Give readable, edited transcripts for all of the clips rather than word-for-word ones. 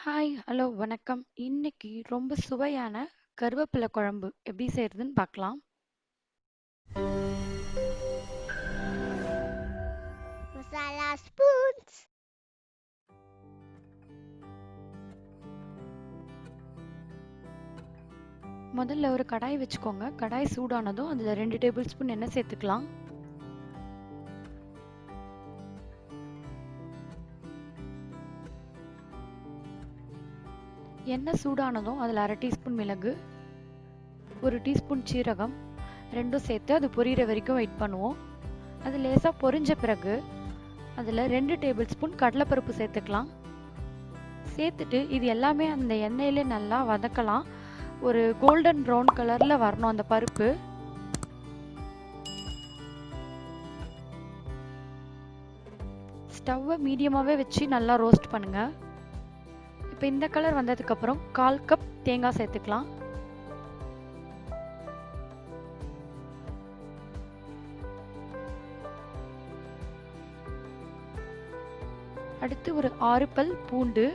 Hi, hello, வணக்கம். இன்னைக்கு ரொம்ப சுவையான கருவேப்பிலை குழம்பு எப்படி செய்யறதுன்னு பார்க்கலாம். Masala spoons. முதல்ல ஒரு கடாய் வச்சுக்கோங்க. கடாய் சூடானதும் அதில் 2 டேபிள் ஸ்பூன் எண்ணெய் சேர்த்துக்கலாம். எண்ணெய் சூடானதும் அதில் 1/2 டீஸ்பூன் மிளகு, 1 டீஸ்பூன் சீரகம் ரெண்டும் சேர்த்து அது பொரியிற வரைக்கும் வெயிட் பண்ணுவோம். அது லேசாக பொரிஞ்ச பிறகு அதில் 2 டேபிள் ஸ்பூன் கடலைப்பருப்பு சேர்த்துக்கலாம். சேர்த்துட்டு இது எல்லாமே அந்த எண்ணெயிலே நல்லா வதக்கலாம். ஒரு கோல்டன் ப்ரௌன் கலரில் வரணும் அந்த பருப்பு. ஸ்டவ்வை மீடியமாகவே வச்சு நல்லா ரோஸ்ட் பண்ணுங்கள். இப்போ இந்த கலர் வந்ததுக்கப்புறம் 1/4 கப் தேங்காய் சேர்த்துக்கலாம். அடுத்து ஒரு 6 பல் பூண்டு.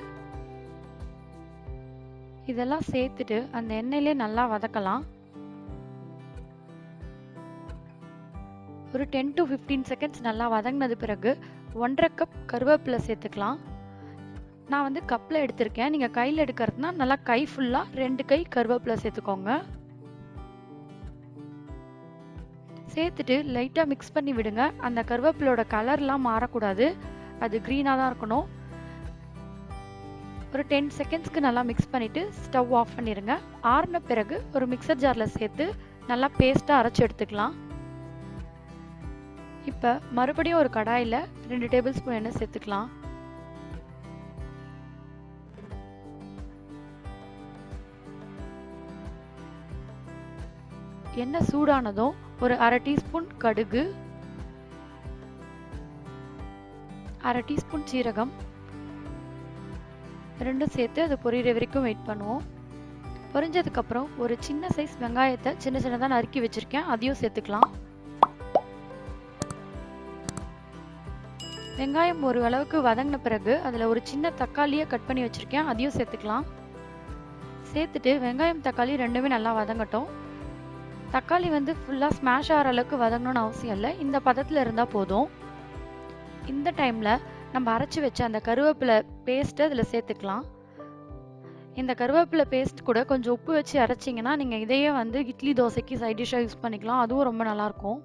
இதெல்லாம் சேர்த்துட்டு அந்த எண்ணெயிலே நல்லா வதக்கலாம். ஒரு 10 to 15 செகண்ட்ஸ் நல்லா வதங்கினது பிறகு 1/2 கப் கருவேப்பிலை சேர்த்துக்கலாம். நான் வந்து கப்பில் எடுத்திருக்கேன். நீங்கள் கையில் எடுக்கிறதுனா நல்லா கை ஃபுல்லாக 2 கை கருவேப்பிலை சேர்த்துக்கோங்க. சேர்த்துட்டு லைட்டாக மிக்ஸ் பண்ணி விடுங்க. அந்த கருவேப்பிலோட கலர்லாம் மாறக்கூடாது, அது க்ரீனாக தான் இருக்கணும். ஒரு 10 செகண்ட்ஸ்க்கு நல்லா மிக்ஸ் பண்ணிவிட்டு ஸ்டவ் ஆஃப் பண்ணிடுங்க. ஆறின பிறகு ஒரு மிக்சர் ஜாரில் சேர்த்து நல்லா பேஸ்ட்டாக அரைச்சி எடுத்துக்கலாம். இப்போ மறுபடியும் ஒரு கடாயில் 2 டேபிள் ஸ்பூன் எண்ணெய் சேர்த்துக்கலாம். எண்ணெய் சூடானதும் ஒரு 1/2 டீஸ்பூன் கடுகு, 1/2 டீஸ்பூன் சீரகம் ரெண்டும் சேர்த்து அது பொரியிற வரைக்கும் வெயிட் பண்ணுவோம். பொரிஞ்சதுக்கப்புறம் ஒரு சின்ன சைஸ் வெங்காயத்தை சின்ன சின்னதாக நறுக்கி வச்சுருக்கேன், அதையும் சேர்த்துக்கலாம். வெங்காயம் ஒரு அளவுக்கு வதங்கின பிறகு அதில் ஒரு சின்ன தக்காளியை கட் பண்ணி வச்சுருக்கேன், அதையும் சேர்த்துக்கலாம். சேர்த்துட்டு வெங்காயம் தக்காளி ரெண்டுமே நல்லா வதங்கட்டும். தக்காளி வந்து ஃபுல்லாக ஸ்மாஷ் ஆகிற அளவுக்கு வதங்கணும்னு அவசியம் இல்லை, இந்த பதத்தில் இருந்தால் போதும். இந்த டைமில் நம்ம அரைச்சி வச்ச அந்த கருவேப்பிலை பேஸ்ட்டை அதில் சேர்த்துக்கலாம். இந்த கருவேப்பிலை பேஸ்ட் கூட கொஞ்சம் உப்பு வச்சு அரைச்சிங்கன்னா நீங்கள் இதையே வந்து இட்லி தோசைக்கு சைட் டிஷ்ஷாக யூஸ் பண்ணிக்கலாம், அதுவும் ரொம்ப நல்லாயிருக்கும்.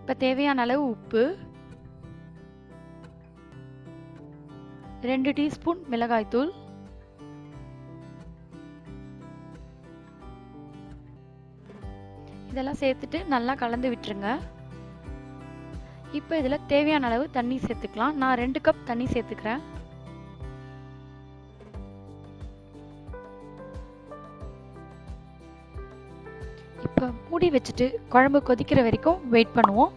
இப்போ தேவையான அளவு உப்பு, 2 டீஸ்பூன் மிளகாய்த்தூள், இதெல்லாம் சேர்த்துட்டு நல்லா கலந்து விட்டுருங்க. இப்போ இதில் தேவையான அளவு தண்ணி சேர்த்துக்கலாம். நான் 2 கப் தண்ணி சேர்த்துக்கிறேன். இப்போ மூடி வச்சுட்டு குழம்பு கொதிக்கிற வரைக்கும் வெயிட் பண்ணுவோம்.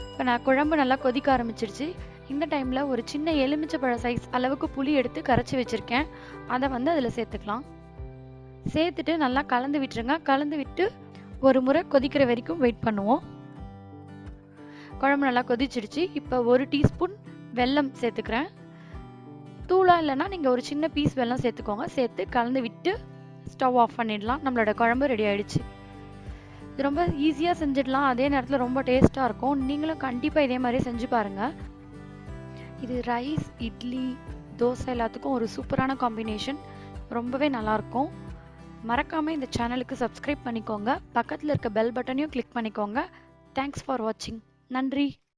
இப்போ நான் குழம்பு நல்லா கொதிக்க ஆரம்பிச்சிருச்சு. இந்த டைமில் ஒரு சின்ன எலுமிச்சைப்பழ சைஸ் அளவுக்கு புளி எடுத்து கரைச்சி வச்சுருக்கேன், அதை வந்து அதில் சேர்த்துக்கலாம். சேர்த்துட்டு நல்லா கலந்து விட்டுருங்க. கலந்து விட்டு ஒரு முறை கொதிக்கிற வரைக்கும் வெயிட் பண்ணுவோம். குழம்பு நல்லா கொதிச்சிடுச்சு. இப்போ 1 டீஸ்பூன் வெல்லம் சேர்த்துக்கிறேன். தூளாக இல்லைன்னா நீங்கள் ஒரு சின்ன பீஸ் வெல்லம் சேர்த்துக்கோங்க. சேர்த்து கலந்து விட்டு ஸ்டவ் ஆஃப் பண்ணிடலாம். நம்மளோட குழம்பு ரெடி ஆகிடுச்சு. இது ரொம்ப ஈஸியாக செஞ்சிடலாம், அதே நேரத்தில் ரொம்ப டேஸ்ட்டாக இருக்கும். நீங்களும் கண்டிப்பாக இதே மாதிரி செஞ்சு பாருங்கள். இது ரைஸ், இட்லி, தோசை எல்லாத்துக்கும் ஒரு சூப்பரான காம்பினேஷன், ரொம்பவே நல்லாயிருக்கும். மறக்காமல் இந்த சேனலுக்கு சப்ஸ்கிரைப் பண்ணிக்கோங்க. பக்கத்தில் இருக்க பெல் பட்டனையும் கிளிக் பண்ணிக்கோங்க. தேங்க்ஸ் ஃபார் வாட்சிங். நன்றி.